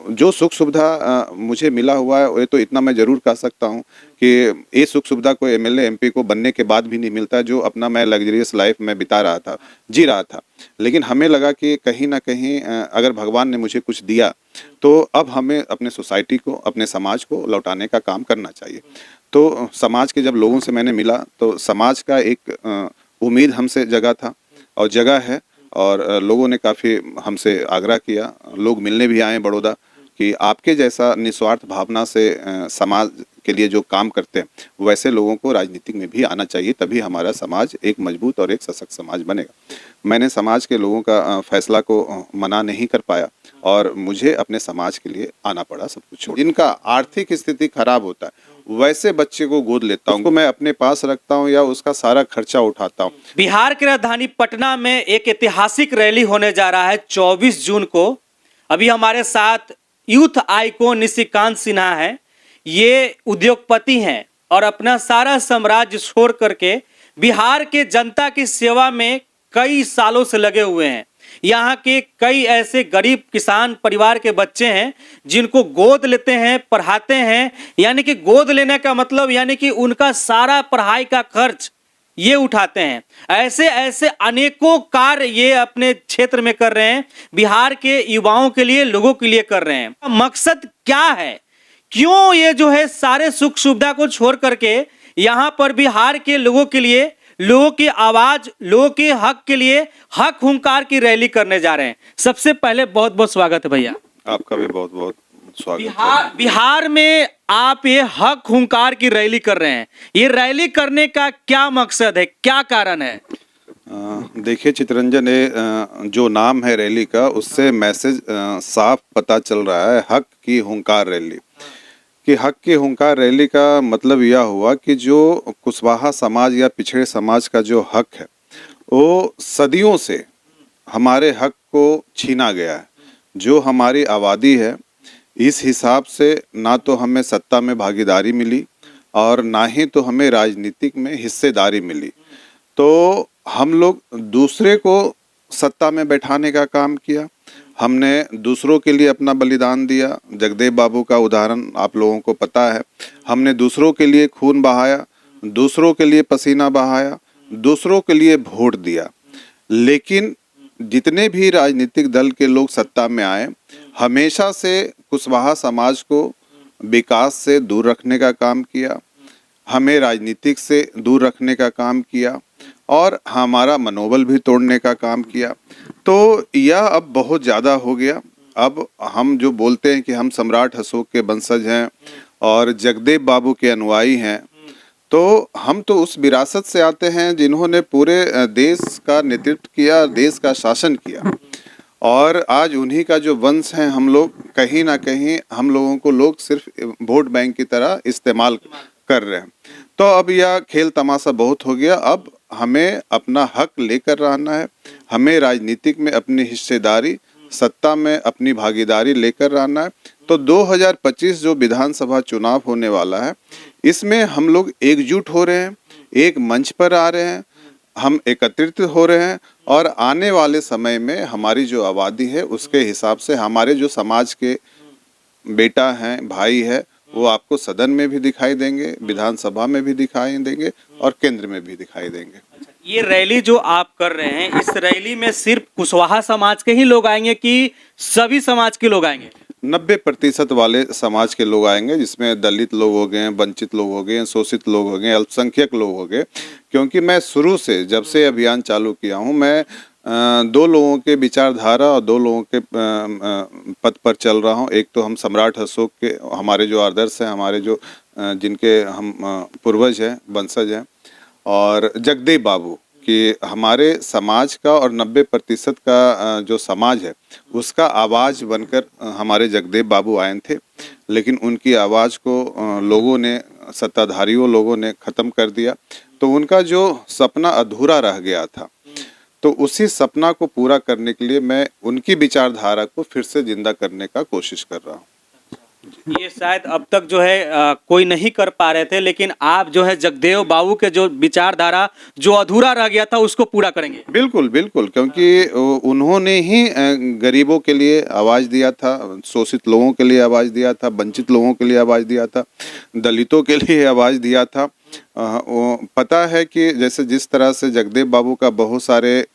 जो सुख सुविधा मुझे मिला हुआ है, ये तो इतना मैं ज़रूर कह सकता हूँ कि ये सुख सुविधा कोई एमएलए एमपी को बनने के बाद भी नहीं मिलता, जो अपना मैं लग्जरियस लाइफ में बिता रहा था, जी रहा था। लेकिन हमें लगा कि कहीं न कहीं अगर भगवान ने मुझे कुछ दिया, तो अब हमें अपने सोसाइटी को, अपने समाज को लौटाने का काम करना चाहिए। तो समाज के जब लोगों से मैंने मिला, तो समाज का एक उम्मीद हमसे जगा था और जगा है, और लोगों ने काफ़ी हमसे आग्रह किया, लोग मिलने भी आए बड़ौदा, कि आपके जैसा निस्वार्थ भावना से समाज के लिए जो काम करते हैं, वैसे लोगों को राजनीतिक में भी आना चाहिए, तभी हमारा समाज एक मजबूत और एक सशक्त समाज बनेगा। मैंने समाज के लोगों का फैसला को मना नहीं कर पाया, और मुझे अपने समाज के लिए आना पड़ा सब कुछ छोड़। जिनका आर्थिक स्थिति खराब होता है, वैसे बच्चे को गोद लेता हूँ, उसको मैं अपने पास रखता हूँ या उसका सारा खर्चा उठाता हूँ। बिहार की राजधानी पटना में एक ऐतिहासिक रैली होने जा रहा है 24 जून को। अभी हमारे साथ यूथ आइकॉन निशिकांत सिन्हा है। ये उद्योगपति हैं और अपना सारा साम्राज्य छोड़ करके बिहार के जनता की सेवा में कई सालों से लगे हुए हैं। यहाँ के कई ऐसे गरीब किसान परिवार के बच्चे हैं जिनको गोद लेते हैं, पढ़ाते हैं। यानी कि गोद लेने का मतलब यानी कि उनका सारा पढ़ाई का खर्च ये उठाते हैं। ऐसे ऐसे अनेकों कार्य ये अपने क्षेत्र में कर रहे हैं, बिहार के युवाओं के लिए, लोगों के लिए कर रहे हैं। मकसद क्या है, क्यों ये जो है सारे सुख सुविधा को छोड़ करके यहाँ पर बिहार के लोगों के लिए, लोगों की आवाज, लोगों के हक के लिए हक हुंकार की रैली करने जा रहे हैं। सबसे पहले बहुत बहुत स्वागत है भैया। आपका भी बहुत बहुत स्वागत। बिहार में आप ये हक हुंकार की रैली कर रहे हैं, ये रैली करने का क्या मकसद है, क्या कारण है? देखिए चितरंजन, जो नाम है रैली का, उससे मैसेज साफ पता चल रहा है, हक की हुंकार रैली। कि हक की हुंकार रैली का मतलब यह हुआ कि जो कुशवाहा समाज या पिछड़े समाज का जो हक है, वो सदियों से हमारे हक को छीना गया है। जो हमारी आबादी है, इस हिसाब से ना तो हमें सत्ता में भागीदारी मिली और ना ही तो हमें राजनीतिक में हिस्सेदारी मिली। तो हम लोग दूसरे को सत्ता में बैठाने का काम किया, हमने दूसरों के लिए अपना बलिदान दिया। जगदेव बाबू का उदाहरण आप लोगों को पता है। हमने दूसरों के लिए खून बहाया, दूसरों के लिए पसीना बहाया, दूसरों के लिए वोट दिया। लेकिन जितने भी राजनीतिक दल के लोग सत्ता में आए, हमेशा से कुशवाहा समाज को विकास से दूर रखने का काम किया, हमें राजनीतिक से दूर रखने का काम किया और हमारा मनोबल भी तोड़ने का काम किया। तो यह अब बहुत ज़्यादा हो गया। अब हम जो बोलते हैं कि हम सम्राट अशोक के वंशज हैं और जगदेव बाबू के अनुयायी हैं, तो हम तो उस विरासत से आते हैं जिन्होंने पूरे देश का नेतृत्व किया, देश का शासन किया, और आज उन्हीं का जो वंश है हम लोग, कहीं ना कहीं हम लोगों को लोग सिर्फ वोट बैंक की तरह इस्तेमाल कर रहे हैं। तो अब यह खेल तमाशा बहुत हो गया। अब हमें अपना हक लेकर रहना है, हमें राजनीतिक में अपनी हिस्सेदारी, सत्ता में अपनी भागीदारी लेकर रहना है। तो 2025 जो विधानसभा चुनाव होने वाला है, इसमें हम लोग एकजुट हो रहे हैं, एक मंच पर आ रहे हैं, हम एकत्रित हो रहे हैं, और आने वाले समय में हमारी जो आबादी है उसके हिसाब से हमारे जो समाज के बेटा हैं, भाई है, वो आपको सदन में भी दिखाई देंगे, विधानसभा में भी दिखाई देंगे और केंद्र में भी दिखाई देंगे। ये रैली जो आप कर रहे हैं, इस रैली में सिर्फ कुशवाहा समाज के ही लोग आएंगे कि सभी समाज के लोग आएंगे? 90% वाले समाज के लोग आएंगे, जिसमें दलित लोग हो गए, वंचित लोग हो गए, शोषित लोग हो गए, अल्पसंख्यक लोग हो गए। क्योंकि मैं शुरू से, जब से अभियान चालू किया हूँ, मैं दो लोगों के विचारधारा और दो लोगों के पद पर चल रहा हूँ। एक तो हम सम्राट अशोक के, हमारे जो आदर्श हैं, हमारे जो जिनके हम पूर्वज हैं, वंशज हैं, और जगदेव बाबू कि हमारे समाज का और 90% का जो समाज है उसका आवाज़ बनकर हमारे जगदेव बाबू आए थे। लेकिन उनकी आवाज़ को लोगों ने, सत्ताधारियों लोगों ने ख़त्म कर दिया। तो उनका जो सपना अधूरा रह गया था, तो उसी सपना को पूरा करने के लिए मैं उनकी विचारधारा को फिर से जिंदा करने का कोशिश कर रहा हूँ। ये शायद अब तक जो है कोई नहीं कर पा रहे थे, लेकिन आप जो है जगदेव बाबू के जो विचारधारा जो अधूरा रह गया था उसको पूरा करेंगे। बिल्कुल, बिल्कुल, क्योंकि उन्होंने ही गरीबों के लिए आवाज़ दिया था, शोषित लोगों के लिए आवाज़ दिया था, वंचित लोगों के लिए आवाज़ दिया था, दलितों के लिए आवाज़ दिया था। वो पता है कि जैसे जिस तरह से जगदेव बाबू का बहुत सारे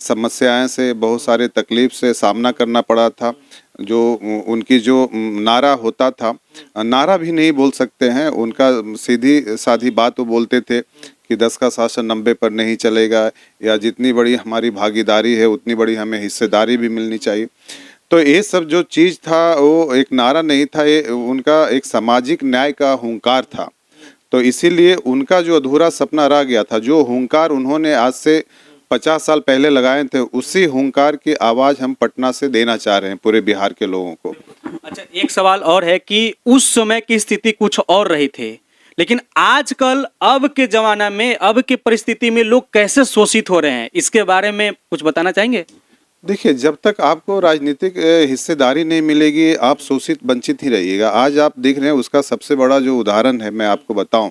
समस्याएं से, बहुत सारे तकलीफ से सामना करना पड़ा था। जो उनकी जो नारा होता था, नारा भी नहीं बोल सकते हैं, उनका सीधी साधी बात वो बोलते थे कि 10 का शासन 90 पर नहीं चलेगा, या जितनी बड़ी हमारी भागीदारी है उतनी बड़ी हमें हिस्सेदारी भी मिलनी चाहिए। तो ये सब जो चीज़ था वो एक नारा नहीं था, ये उनका एक सामाजिक न्याय का हुंकार था। तो इसीलिए उनका जो अधूरा सपना रह गया था, जो हुंकार उन्होंने आज से 50 साल पहले लगाए थे, उसी हुंकार की आवाज़ हम पटना से देना चाह रहे हैं पूरे बिहार के लोगों को। अच्छा, एक सवाल और है कि उस समय की स्थिति कुछ और रही थी, लेकिन आजकल अब के जमाना में, अब की परिस्थिति में लोग कैसे शोषित हो रहे हैं, इसके बारे में कुछ बताना चाहेंगे? देखिए, जब तक आपको राजनीतिक हिस्सेदारी नहीं मिलेगी, आप शोषित वंचित ही रहिएगा। आज आप देख रहे हैं, उसका सबसे बड़ा जो उदाहरण है मैं आपको बताऊं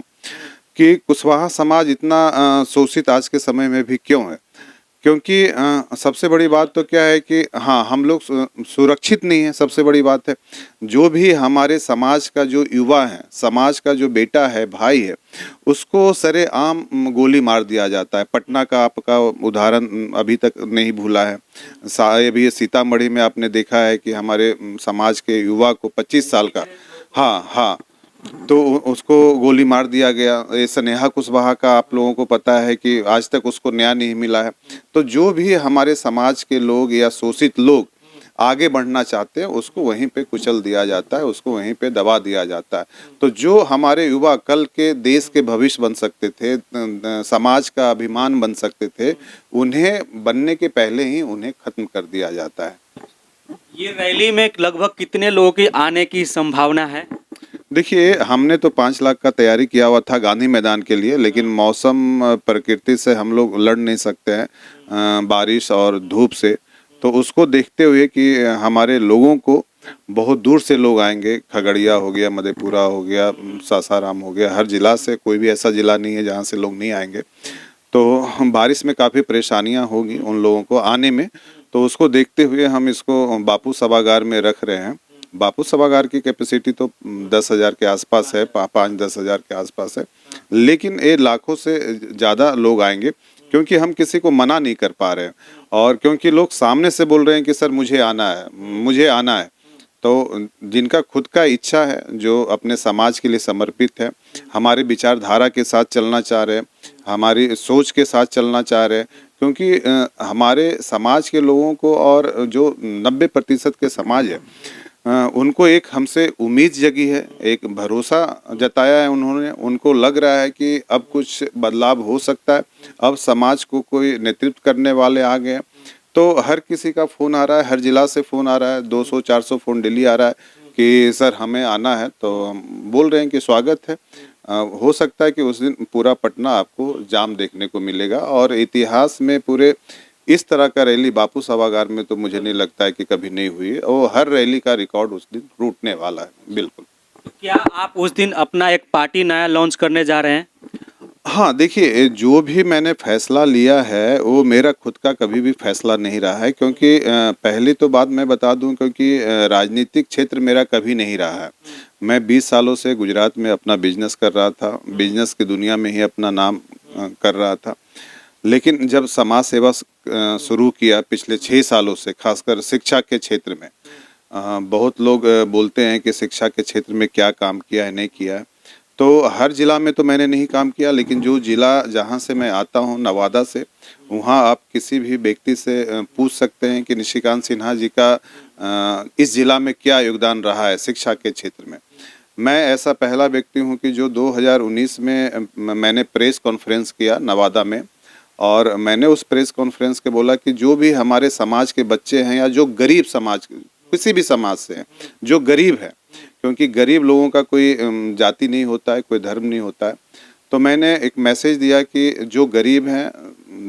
कि कुशवाहा समाज इतना शोषित आज के समय में भी क्यों है। क्योंकि सबसे बड़ी बात तो क्या है कि हाँ, हम लोग सुरक्षित नहीं हैं, सबसे बड़ी बात है। जो भी हमारे समाज का जो युवा है, समाज का जो बेटा है, भाई है, उसको सरेआम गोली मार दिया जाता है। पटना का आपका उदाहरण अभी तक नहीं भूला है। अभी सीतामढ़ी में आपने देखा है कि हमारे समाज के युवा को 25 साल का, हाँ हाँ, तो उसको गोली मार दिया गया। ये स्नेहा कुशवाहा का आप लोगों को पता है कि आज तक उसको न्याय नहीं मिला है। तो जो भी हमारे समाज के लोग या शोषित लोग आगे बढ़ना चाहते हैं, उसको वहीं पे कुचल दिया जाता है, उसको वहीं पे दबा दिया जाता है। तो जो हमारे युवा कल के देश के भविष्य बन सकते थे, समाज का अभिमान बन सकते थे, उन्हें बनने के पहले ही उन्हें खत्म कर दिया जाता है। ये रैली में लगभग कितने लोगों की आने की संभावना है? देखिए, हमने तो 5 लाख का तैयारी किया हुआ था गांधी मैदान के लिए, लेकिन मौसम प्रकृति से हम लोग लड़ नहीं सकते हैं, बारिश और धूप से। तो उसको देखते हुए कि हमारे लोगों को बहुत दूर से लोग आएंगे, खगड़िया हो गया, मधेपुरा हो गया, सासाराम हो गया, हर जिला से, कोई भी ऐसा जिला नहीं है जहाँ से लोग नहीं आएंगे। तो बारिश में काफ़ी परेशानियाँ होगी उन लोगों को आने में। तो उसको देखते हुए हम इसको बापू सभागार में रख रहे हैं। बापू सभागार की कैपेसिटी तो 10,000 के आसपास है, 5-10 हज़ार के आसपास है, लेकिन ये लाखों से ज़्यादा लोग आएंगे, क्योंकि हम किसी को मना नहीं कर पा रहे हैं। और क्योंकि लोग सामने से बोल रहे हैं कि सर मुझे आना है, मुझे आना है। तो जिनका खुद का इच्छा है, जो अपने समाज के लिए समर्पित है, हमारे विचारधारा के साथ चलना चाह रहे हैं, हमारी सोच के साथ चलना चाह रहे हैं, क्योंकि हमारे समाज के लोगों को और जो 90% के समाज है, उनको एक हमसे उम्मीद जगी है, एक भरोसा जताया है उन्होंने। उनको लग रहा है कि अब कुछ बदलाव हो सकता है, अब समाज को कोई नेतृत्व करने वाले आ गए हैं। तो हर किसी का फ़ोन आ रहा है, हर जिला से फ़ोन आ रहा है, 200-400 फ़ोन डेली आ रहा है कि सर हमें आना है। तो हम बोल रहे हैं कि स्वागत है। हो सकता है कि उस दिन पूरा पटना आपको जाम देखने को मिलेगा, और इतिहास में पूरे इस तरह का रैली बापू सभागार में तो मुझे नहीं लगता है कि कभी नहीं हुई, और हर रैली का रिकॉर्ड उस दिन टूटने वाला है। बिल्कुल। क्या आप उस दिन अपना एक पार्टी नया लॉन्च करने जा रहे हैं? हाँ, देखिए, जो भी मैंने फैसला लिया है वो मेरा खुद का कभी भी फैसला नहीं रहा है, क्योंकि पहली तो बात मैं बता दूं, क्योंकि राजनीतिक क्षेत्र मेरा कभी नहीं रहा है। मैं 20 सालों से गुजरात में अपना बिजनेस कर रहा था, बिजनेस की दुनिया में ही अपना नाम कर रहा था। लेकिन जब समाज सेवा शुरू किया पिछले 6 सालों से, खासकर शिक्षा के क्षेत्र में, बहुत लोग बोलते हैं कि शिक्षा के क्षेत्र में क्या काम किया है, नहीं किया है। तो हर ज़िला में तो मैंने नहीं काम किया, लेकिन जो ज़िला जहाँ से मैं आता हूँ, नवादा से, वहाँ आप किसी भी व्यक्ति से पूछ सकते हैं कि निशिकांत सिन्हा जी का इस ज़िला में क्या योगदान रहा है शिक्षा के क्षेत्र में। मैं ऐसा पहला व्यक्ति हूँ कि जो 2019 में मैंने प्रेस कॉन्फ्रेंस किया नवादा में, और मैंने उस प्रेस कॉन्फ्रेंस के बोला कि जो भी हमारे समाज के बच्चे हैं, या जो गरीब समाज, किसी भी समाज से हैं, जो गरीब है, क्योंकि गरीब लोगों का कोई जाति नहीं होता है, कोई धर्म नहीं होता है। तो मैंने एक मैसेज दिया कि जो गरीब हैं,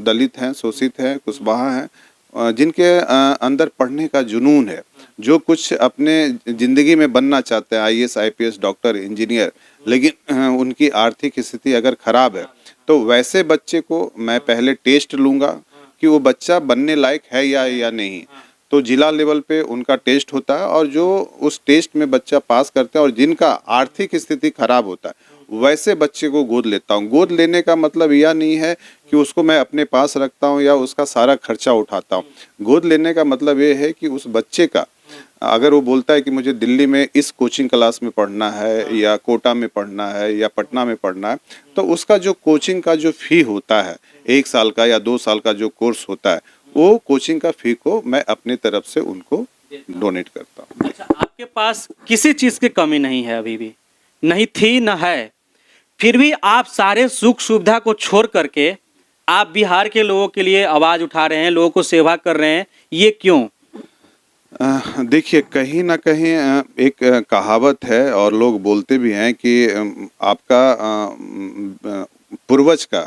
दलित हैं, शोषित हैं, कुशवाहा हैं, जिनके अंदर पढ़ने का जुनून है, जो कुछ अपने ज़िंदगी में बनना चाहते हैं, आईएएस, आईपीएस, डॉक्टर, इंजीनियर, लेकिन उनकी आर्थिक स्थिति अगर खराब है, तो वैसे बच्चे को मैं पहले टेस्ट लूँगा कि वो बच्चा बनने लायक है या नहीं। तो जिला लेवल पे उनका टेस्ट होता है, और जो उस टेस्ट में बच्चा पास करता है और जिनका आर्थिक स्थिति खराब होता है, वैसे बच्चे को गोद लेता हूँ। गोद लेने का मतलब यह नहीं है कि उसको मैं अपने पास रखता हूँ या उसका सारा खर्चा उठाता हूँ। गोद लेने का मतलब ये है कि उस बच्चे का, अगर वो बोलता है कि मुझे दिल्ली में इस कोचिंग क्लास में पढ़ना है या कोटा में पढ़ना है या पटना में पढ़ना है, तो उसका जो कोचिंग का जो फ़ी होता है, 1 साल का या 2 साल का जो कोर्स होता है, वो कोचिंग का फ़ी को मैं अपनी तरफ से उनको डोनेट करता हूँ। अच्छा, आपके पास किसी चीज़ की कमी नहीं है, अभी भी नहीं थी न है, फिर भी आप सारे सुख सुविधा को छोड़ करके आप बिहार के लोगों के लिए आवाज़ उठा रहे हैं, लोगों को सेवा कर रहे हैं, ये क्यों? देखिए, कहीं न कहीं एक कहावत है और लोग बोलते भी हैं कि आपका पूर्वज का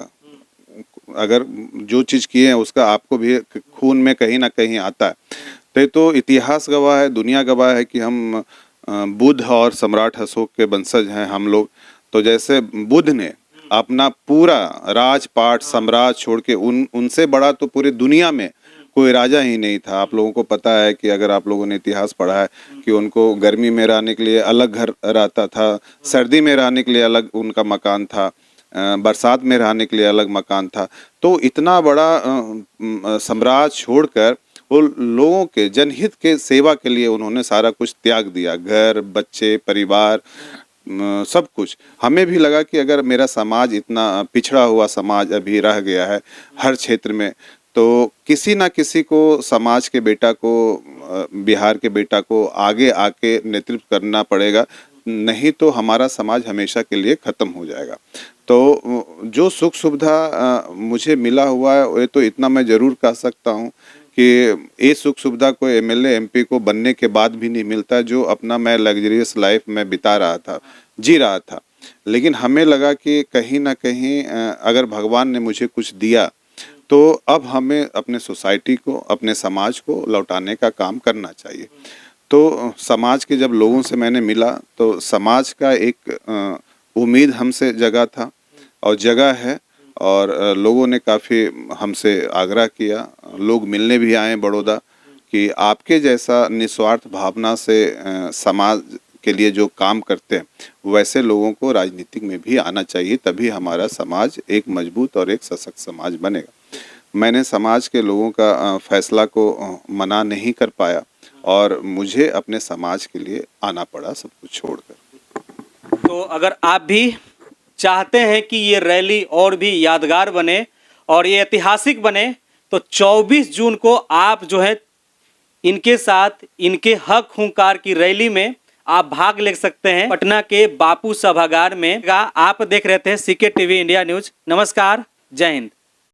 अगर जो चीज़ किए हैं उसका आपको भी खून में कहीं न कहीं आता है। तो इतिहास गवाह है, दुनिया गवाह है कि हम बुद्ध और सम्राट अशोक के वंशज हैं हम लोग। तो जैसे बुद्ध ने अपना पूरा राजपाट साम्राज्य छोड़ के उनसे बड़ा तो पूरी दुनिया में कोई राजा ही नहीं था। आप लोगों को पता है कि अगर आप लोगों ने इतिहास पढ़ा है कि उनको गर्मी में रहने के लिए अलग घर रहता था, सर्दी में रहने के लिए अलग उनका मकान था, बरसात में रहने के लिए अलग मकान था। तो इतना बड़ा साम्राज्य छोड़कर वो लोगों के जनहित के सेवा के लिए उन्होंने सारा कुछ त्याग दिया, घर, बच्चे, परिवार, सब कुछ। हमें भी लगा कि अगर मेरा समाज इतना पिछड़ा हुआ समाज अभी रह गया है हर क्षेत्र में, तो किसी ना किसी को समाज के बेटा को, बिहार के बेटा को आगे आके नेतृत्व करना पड़ेगा, नहीं तो हमारा समाज हमेशा के लिए ख़त्म हो जाएगा। तो जो सुख सुविधा मुझे मिला हुआ है, ये तो इतना मैं ज़रूर कह सकता हूँ कि ये सुख सुविधा को एमएलए एमपी को बनने के बाद भी नहीं मिलता, जो अपना मैं लग्जरियस लाइफ में बिता रहा था, जी रहा था। लेकिन हमें लगा कि कहीं ना कहीं अगर भगवान ने मुझे कुछ दिया, तो अब हमें अपने सोसाइटी को, अपने समाज को लौटाने का काम करना चाहिए। तो समाज के जब लोगों से मैंने मिला, तो समाज का एक उम्मीद हमसे जगा था और जगा है, और लोगों ने काफ़ी हमसे आग्रह किया। लोग मिलने भी आए बड़ौदा कि आपके जैसा निस्वार्थ भावना से समाज के लिए जो काम करते हैं, वैसे लोगों को राजनीतिक में भी आना चाहिए, तभी हमारा समाज एक मजबूत और एक सशक्त समाज बनेगा। मैंने समाज के लोगों का फैसला को मना नहीं कर पाया और मुझे अपने समाज के लिए आना पड़ा सब कुछ छोड़कर। तो अगर आप भी चाहते हैं कि ये रैली और भी यादगार बने और ये ऐतिहासिक बने, तो 24 जून को आप जो है इनके साथ इनके हक हुंकार की रैली में आप भाग ले सकते हैं पटना के बापू सभागार में। आप देख रहे थे सीके टीवी इंडिया न्यूज। नमस्कार, जय हिंद।